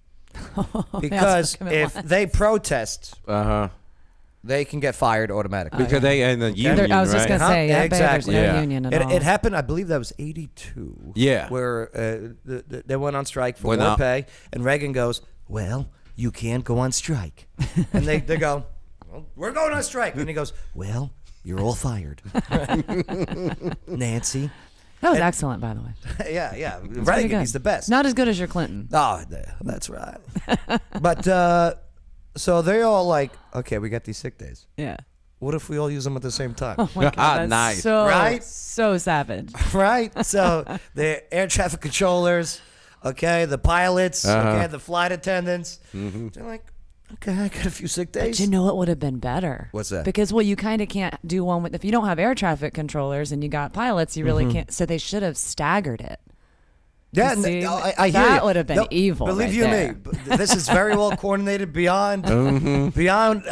Because if they protest, they can get fired automatically. Because they in the union, I was just right? gonna say, yeah, Exactly. There's no Yeah. union at all. It happened, I believe that was 82. Yeah. Where they went on strike for Well, more now- pay, and Reagan goes, well, you can't go on strike. And they go, well, we're going on strike. And he goes, well, you're all fired. Nancy. That was excellent, by the way. Yeah. Pretty Reagan, good. he's the best. Not as good as your Clinton. Oh, that's right. But so they're all like, okay, we got these sick days. Yeah. What if we all use them at the same time? Oh my God, that's Nice. so Right? so savage. Right? So the air traffic controllers, okay, the pilots, okay, the flight attendants. They're like, Okay, I got a few sick days. But you know what would have been better? What's that? Because, well, you kind of can't do one with, if you don't have air traffic controllers and you got pilots, you really can't. So they should have staggered it. Yeah, You see? I hear That you. would have been evil. Believe right you there. me, this is very well coordinated beyond. Beyond.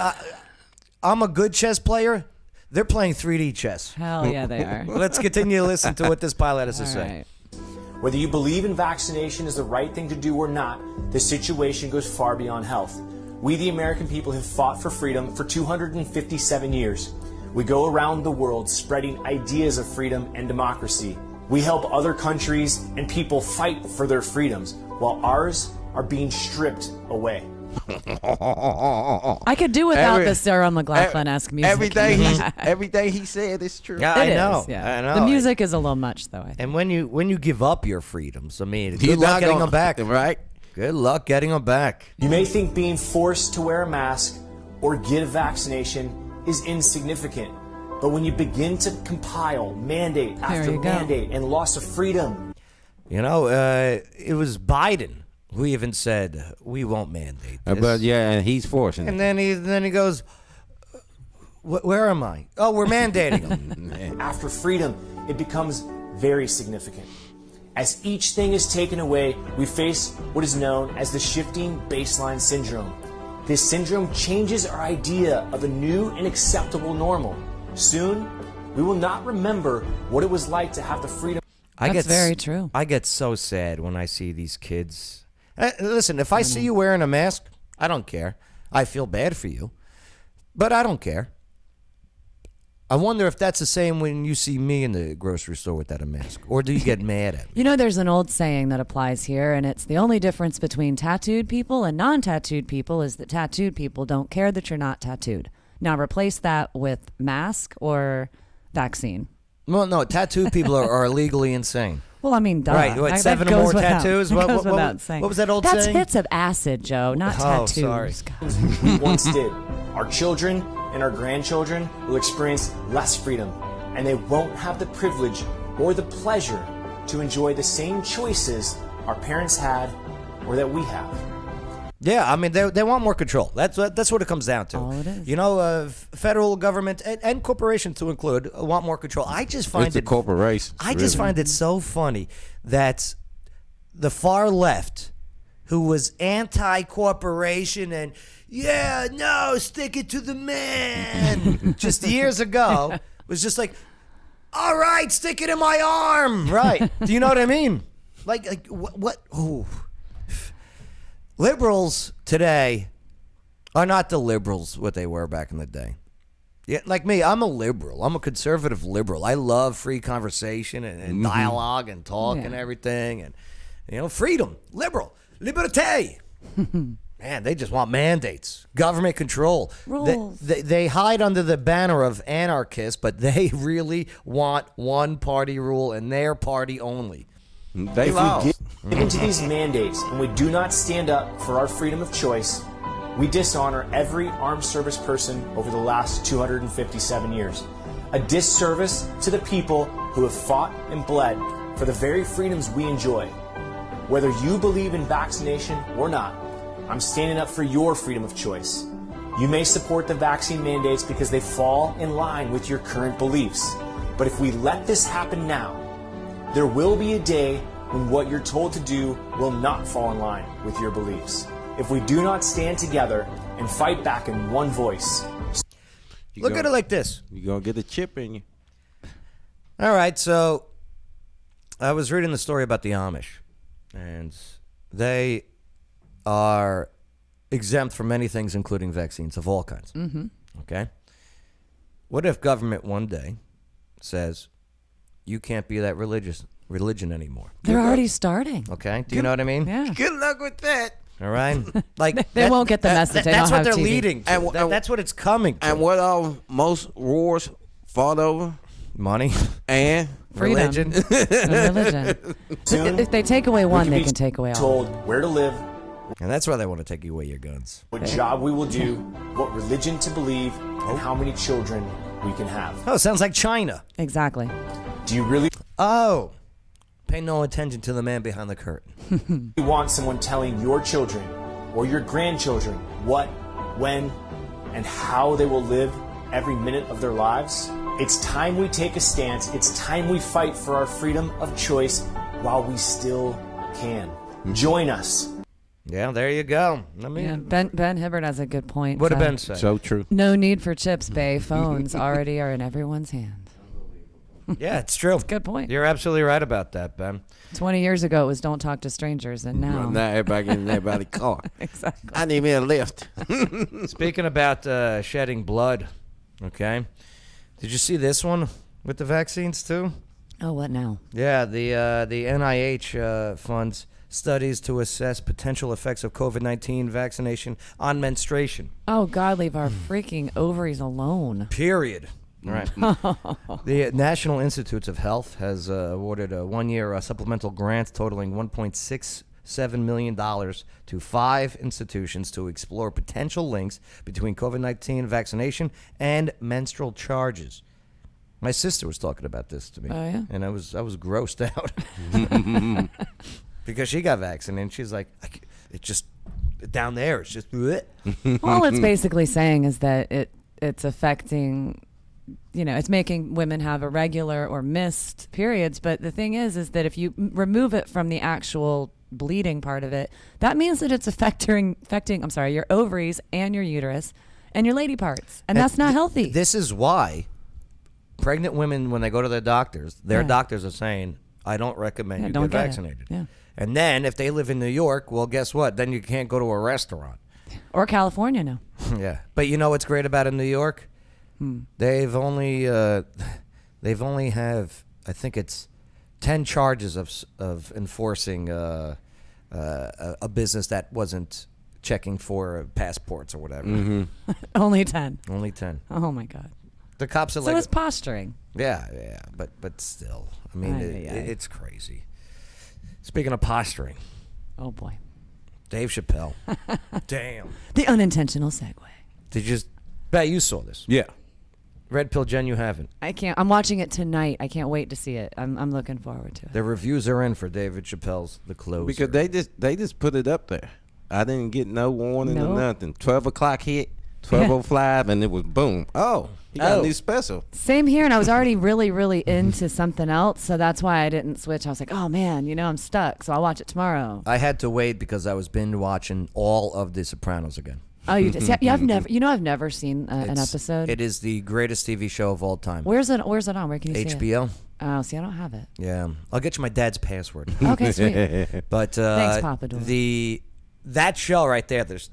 I'm a good chess player. They're playing 3D chess. Hell yeah, they are. Let's continue to listen to what this pilot has to All say. right. Whether you believe in vaccination is the right thing to do or not, the situation goes far beyond health. We, the American people, have fought for freedom for 257 years. We go around the world spreading ideas of freedom and democracy. We help other countries and people fight for their freedoms, while ours are being stripped away. I could do without the Sarah McLachlan-esque music. Everything he said is true. Yeah, I It know. is, yeah. I know. The music is a little much, though, I think. And when you give up your freedoms, I mean, You're good luck not getting gonna- them back. right? Good luck getting them back. You may think being forced to wear a mask or get a vaccination is insignificant, but when you begin to compile mandate after you go. mandate and loss of freedom, You know, it was Biden who even said we won't mandate this. But yeah, and he's forcing And it. then he goes, "Where am I? Oh, we're mandating them." after freedom, it becomes very significant. As each thing is taken away, we face what is known as the shifting baseline syndrome. This syndrome changes our idea of a new and acceptable normal. Soon, we will not remember what it was like to have the freedom. That's very true. I get so sad when I see these kids. Listen, if I see you wearing a mask, I don't care. I feel bad for you, but I don't care. I wonder if that's the same when you see me in the grocery store without a mask, or do you get mad at me? You know, there's an old saying that applies here, and it's the only difference between tattooed people and non-tattooed people is that tattooed people don't care that you're not tattooed. Now, replace that with mask or vaccine. Well, no, tattooed people are legally insane. Well, I mean, duh. Right, what, That 7 or goes more without- tattoos? that What- goes what- without saying. what was that old That's saying? hits of acid, Joe, not Oh, tattoos. sorry. we once did. Our children and our grandchildren will experience less freedom, and they won't have the privilege or the pleasure to enjoy the same choices our parents had or that we have. Yeah, I mean, they want more control. That's what it comes down to. All it is. You know, federal government and corporations to include want more control. I just find It's the corporations. I just find it so funny that the far left, who was anti-corporation and stick it to the man, just years ago, was just like, all right, stick it in my arm, right? Do you know what I mean? Like what? Ooh. Liberals today are not the liberals what they were back in the day. Yeah, like me, I'm a liberal. I'm a conservative liberal. I love free conversation and dialogue and talk and everything, and freedom, liberté. Man, they just want mandates, government control. Rules. They hide under the banner of anarchists, but they really want one party rule and their party only. They If lost. we get into these mandates and we do not stand up for our freedom of choice, we dishonor every armed service person over the last 257 years. A disservice to the people who have fought and bled for the very freedoms we enjoy. Whether you believe in vaccination or not, I'm standing up for your freedom of choice. You may support the vaccine mandates because they fall in line with your current beliefs. But if we let this happen now, there will be a day when what you're told to do will not fall in line with your beliefs. If we do not stand together and fight back in one voice. Look at it like this. You're going to get a chip in you. All right, so I was reading the story about the Amish, and they are exempt from many things, including vaccines of all kinds. Mm-hmm. Okay? What if government one day says, you can't be that religion anymore? They're already starting. Okay? Do you know what I mean? Yeah. Good luck with that. All right? Like They won't get the message. They that's don't what have they're TV. leading to. And That's what it's coming to. And what all most wars fought over? Money. And Freedom. Religion. And religion. Soon, If they take away one, we they be can take away all. told where to live, And that's why they want to take away your guns. what job we will do, what religion to believe, and how many children we can have. Oh, sounds like China. Exactly. Do you really Oh. Pay no attention to the man behind the curtain. want someone telling your children or your grandchildren what when, and how they will live every minute of their lives. It's time we take a stance. It's time we fight for our freedom of choice while we still can. Join us. Yeah, there you go. I mean, Yeah, Ben Hibbert has a good point. what did Ben say? So true. No need for chips, Bay. Phones already are in everyone's hand. Yeah, it's true. Good point. You're absolutely right about that, Ben. 20 years ago, it was don't talk to strangers, and now. Well, now everybody getting in everybody's car. Exactly. I need me a lift. Speaking about shedding blood, okay? Did you see this one with the vaccines too? Oh, what now? Yeah, the NIH funds studies to assess potential effects of COVID-19 vaccination on menstruation. Oh, God, leave our freaking ovaries alone. Period. Right. The National Institutes of Health has awarded a one-year supplemental grant totaling $1.67 million to 5 institutions to explore potential links between COVID-19 vaccination and menstrual charges. My sister was talking about this to me. Oh, yeah? And I was grossed out. Because she got vaccinated, and she's like, it just, down there, it's just, bleh. All it's basically saying is that it's affecting, it's making women have irregular or missed periods. But the thing is that if you remove it from the actual bleeding part of it, that means that it's affecting your ovaries and your uterus and your lady parts. And that's not healthy. This is why pregnant women, when they go to their doctors, their doctors are saying, I don't recommend you get vaccinated. Yeah. And then if they live in New York, well, guess what? Then you can't go to a restaurant. Or California now. Yeah. But you know what's great about in New York? They've only have, I think it's 10 charges of enforcing a business that wasn't checking for passports or whatever. Mm-hmm. Only 10. Only 10. Oh, my God. The cops are So like... it's posturing. Yeah, but still. I mean, Aye. it's crazy. Speaking of posturing, Oh, boy. Dave Chappelle. Damn. The unintentional segue. Did you... Bet you saw this. Yeah. Red Pill Jen, you haven't. I can't. I'm watching it tonight. I can't wait to see it. I'm looking forward to it. The reviews are in for David Chappelle's The Closer. Because they just put it up there. I didn't get no warning Nope. or nothing. 12 o'clock hit, 12:05, and it was boom. Oh, he got a new special. Same here, and I was already really, really into something else, so that's why I didn't switch. I was like, oh man, I'm stuck, so I'll watch it tomorrow. I had to wait because I was binge watching all of The Sopranos again. Oh, you did? See, I've never seen an episode. It is the greatest TV show of all time. Where's it on? Where can you see it? HBO. Oh, see, I don't have it. Yeah, I'll get you my dad's password. Okay, sweet. But Thanks, Papa Padula. That show right there. There's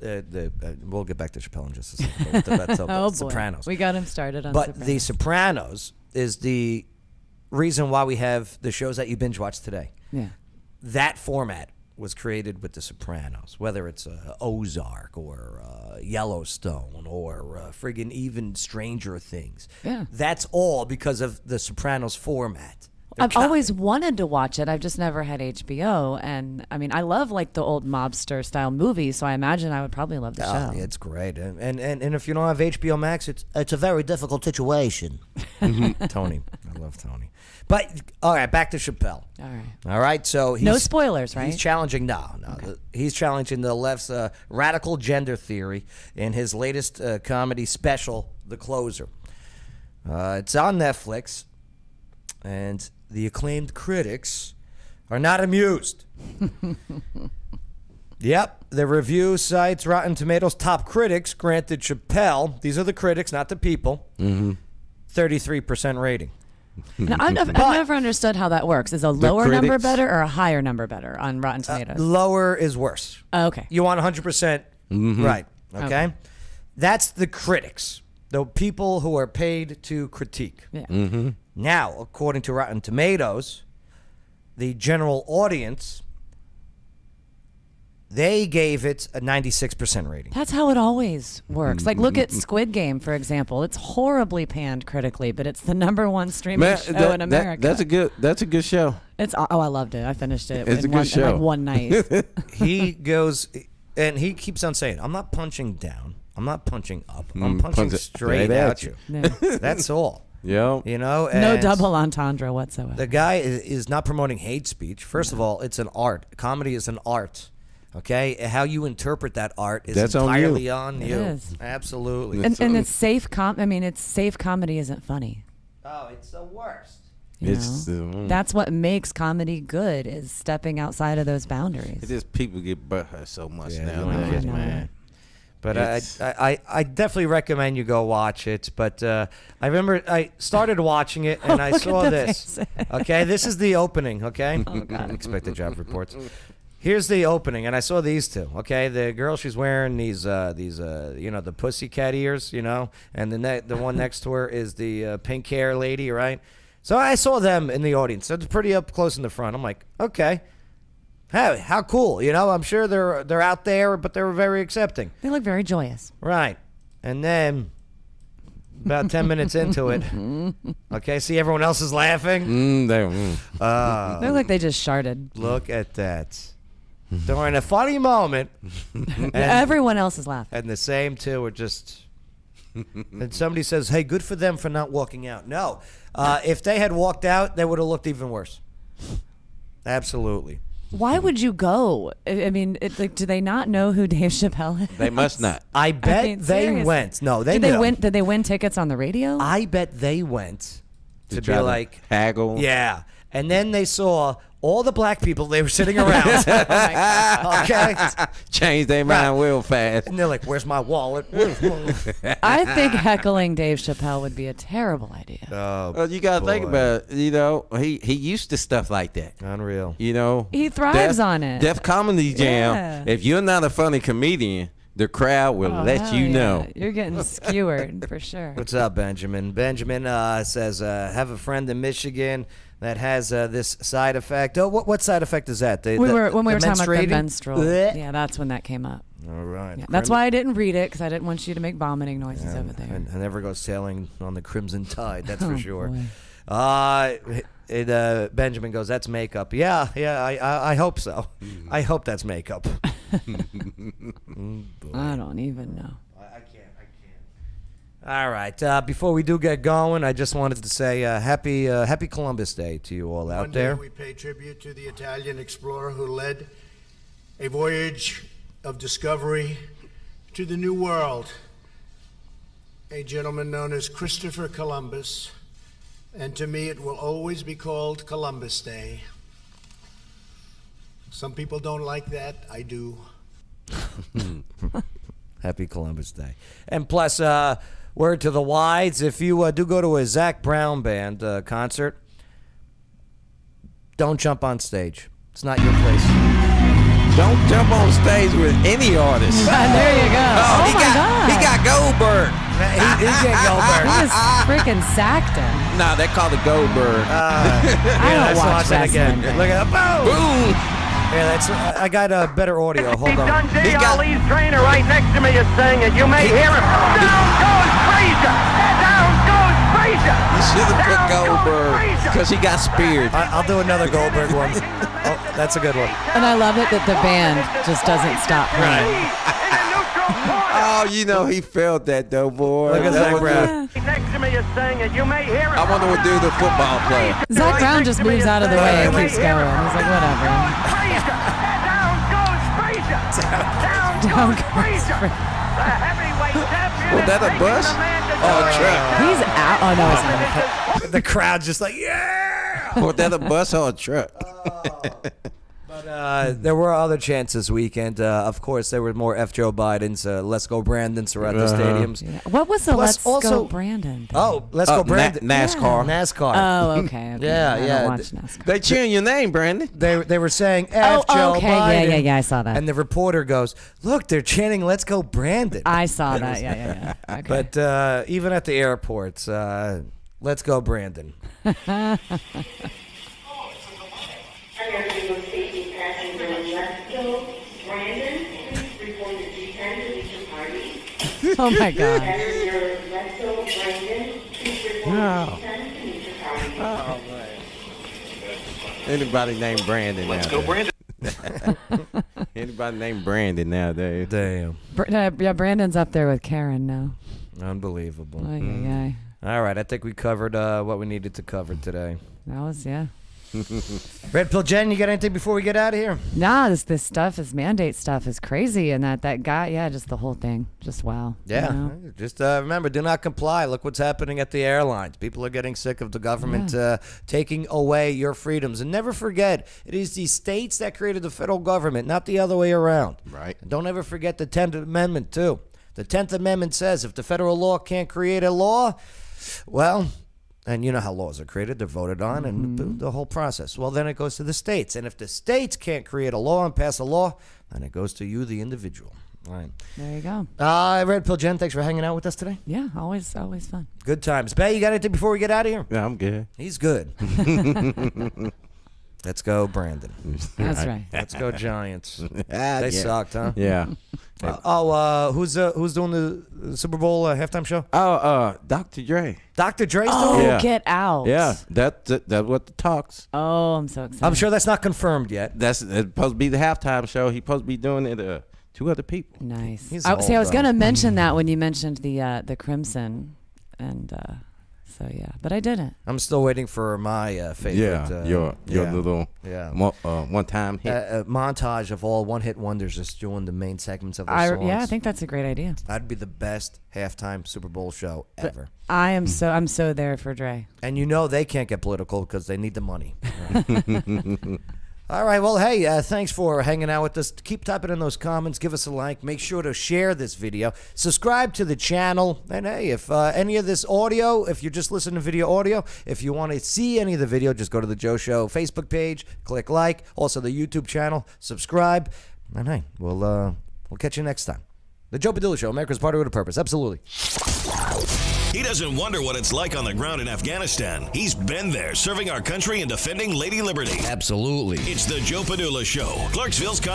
we'll get back to Chappelle in just a second. But that's Oh boy, Sopranos. we got him started on. But Sopranos. The Sopranos is the reason why we have the shows that you binge watch today. Yeah. That format was created with The Sopranos, whether it's Ozark or Yellowstone or friggin' even Stranger Things. Yeah. That's all because of The Sopranos format. I've always wanted to watch it. I've just never had HBO, and I mean, I love like the old mobster style movies, so I imagine I would probably love the show. It's great, and if you don't have HBO Max, it's a very difficult situation. Tony, I love Tony. But all right, back to Chappelle. All right. So no spoilers, right? He's challenging he's challenging the left's radical gender theory in his latest comedy special, The Closer. It's on Netflix, and the acclaimed critics are not amused. Yep, the review cites Rotten Tomatoes top critics granted Chappelle, these are the critics, not the people, 33% rating. Now, I've never understood how that works. Is a lower number better or a higher number better on Rotten Tomatoes? Lower is worse. Oh, okay. You want 100% right, okay? That's the critics, the people who are paid to critique. Yeah. Now, according to Rotten Tomatoes, the general audience, they gave it a 96% rating. That's how it always works. Like, look at Squid Game, for example. It's horribly panned critically, but it's the #1 streaming show in America. That's a good show. I loved it. I finished it It's in a good show. in like one night. He goes, and he keeps on saying, I'm not punching down. I'm not punching up. I'm punching straight at you. Yeah. That's all. Yeah. You know? No and double entendre whatsoever. the guy is not promoting hate speech. First of all, it's an art. Comedy is an art. Okay, how you interpret that art is That's on you. entirely on you. It is. Absolutely. And it's safe it's safe comedy isn't funny. Oh, it's the worst. You It's know? That's what makes comedy good, is stepping outside of those boundaries. It just people get butthurt so much Yeah, now. you ain't kidding, man. But It's- I definitely recommend you go watch it. But I remember I started watching it and I Look saw at the this. faces. Okay, this is the opening. Okay, Oh, God. Expected job reports. Here's the opening, and I saw these two. Okay, the girl, she's wearing these the pussycat ears, and the one next to her is the pink hair lady, right? So I saw them in the audience. They're pretty up close in the front. I'm like, okay, hey, how cool, I'm sure they're out there, but they're very accepting. They look very joyous. Right, and then about 10 minutes into it, okay, see everyone else is laughing. They look like they just sharted. Look at that. During a funny moment, and Everyone else is laughing. the same two are just. And somebody says, "Hey, good for them for not walking out." No, if they had walked out, they would have looked even worse. Absolutely. Why would you go? I mean, do they not know who Dave Chappelle is? They must not. I bet mean, they seriously. went. No, they Did knew. Did they win tickets on the radio? I bet they went to try be to like, haggle. yeah. And then they saw all the black people they were sitting around. Okay. Change their mind real fast. And they're like, "Where's my wallet?" I think heckling Dave Chappelle would be a terrible idea. Oh, Well, you gotta think boy. about it. He used to stuff like that. Unreal. He thrives on it. Def Comedy Jam. Yeah. If you're not a funny comedian, the crowd will let hell you yeah. know. You're getting skewered for sure. What's up, Benjamin? Benjamin says, have a friend in Michigan that has this side effect. Oh, what side effect is that? When we were talking about the menstruating? menstrual. Blech. Yeah, that's when that came up. All right. Yeah, that's why I didn't read it, because I didn't want you to make vomiting noises over there. And I never go sailing on the Crimson Tide, that's Oh, for sure. boy. Benjamin goes, "That's makeup." Yeah, I hope so. I hope that's makeup. I don't even know. I can't. All right. Before we do get going, I just wanted to say happy Columbus Day to you all out One day there. we pay tribute to the Italian explorer who led a voyage of discovery to the New World, a gentleman known as Christopher Columbus, and to me it will always be called Columbus Day. Some people don't like that. I do. Happy Columbus Day. And plus, word to the wides, if you do go to a Zach Brown Band concert, don't jump on stage. It's not your place. Don't jump on stage with any artist. There you go. Oh, he my God. got Goldberg. He did Goldberg. He just freaking sacked him. Nah, they call it Goldberg. I don't let's watch that again. Sunday. Look at that. Boom. Boom. Yeah, that's. I got a better audio. Hold on. He got Ali's trainer right next to me is saying it. You may hear him. Down goes Frazier. Down goes Frazier. You should have put Goldberg because he got speared. I'll do another Goldberg one. Oh, that's a good one. And I love it that the band just doesn't stop playing. Oh, he felt that though, boy. Look at Zach Brown. Next to me is saying it. You may hear him. I wonder what do the football player. Zach Brown just moves out of the way and keeps going. He's like, whatever. Down goes Frazier. Down goes Frazier. The heavyweight champion. Was that a bus? Oh, a truck. He's out. Oh, no, it's not. The crowd's just like, yeah. Was that a bus or a truck? But there were other chants this weekend. Of course, there were more F. Joe Bidens, Let's Go Brandons around the stadiums. Yeah. What was the Plus Let's Go Brandon thing? Oh, Let's Go Brandon. NASCAR. NASCAR. Oh, okay. Yeah, I yeah. don't watch NASCAR. They cheering your name, Brandon. They were saying F. Joe okay. Biden. Yeah, I saw that. And the reporter goes, "Look, they're chanting Let's Go Brandon." I saw that. Yeah. Okay. But even at the airports, Let's Go Brandon. Oh my God. No. Anybody named Brandon Let's go, Brandon. Anybody named Brandon nowadays? Damn. Yeah, Brandon's up there with Karen now. Unbelievable. Ay. All right, I think we covered what we needed to cover today. That was, yeah. Red Pill Jen, you got anything before we get out of here? Nah, this stuff, this mandate stuff is crazy. And that guy, yeah, just the whole thing. Just wow. Yeah. You know? Just remember, do not comply. Look what's happening at the airlines. People are getting sick of the government taking away your freedoms. And never forget, it is the states that created the federal government, not the other way around. Right. And don't ever forget the 10th Amendment, too. The 10th Amendment says if the federal law can't create a law, well, and you know how laws are created, they're voted on, and the whole process. Well, then it goes to the states. And if the states can't create a law and pass a law, then it goes to you, the individual. All right. There you go. Red Pill Jen, thanks for hanging out with us today. Yeah, always fun. Good times. Bay, you got anything before we get out of here? Yeah, I'm good. He's good. Let's go, Brandon. That's right. Let's go, Giants. They Yeah. sucked, huh? Yeah. Who's doing the Super Bowl halftime show? Dr. Dre. Dr. Dre's Oh, doing it? Yeah. get out. Yeah, that's what the talks. Oh, I'm so excited. I'm sure that's not confirmed yet. That's it's supposed to be the halftime show. He's supposed to be doing it. 2 other people. Nice. He's I old, was though. going to mention that when you mentioned the Crimson, and so yeah, but I didn't. I'm still waiting for my favorite. Yeah, your little one-time hit. Montage of all one-hit wonders just doing the main segments of their songs. Yeah, I think that's a great idea. That'd be the best halftime Super Bowl show ever. I'm so there for Dre. And you know they can't get political because they need the money. All right, well, hey, thanks for hanging out with us. Keep typing in those comments. Give us a like. Make sure to share this video. Subscribe to the channel. And, hey, if any of this audio, if you're just listening to video audio, if you want to see any of the video, just go to the Joe Show Facebook page, click like. Also, the YouTube channel, subscribe. And, hey, we'll catch you next time. The Joe Padula Show, America's Party with a Purpose. Absolutely. He doesn't wonder what it's like on the ground in Afghanistan. He's been there, serving our country and defending Lady Liberty. Absolutely. It's the Joe Padula Show, Clarksville's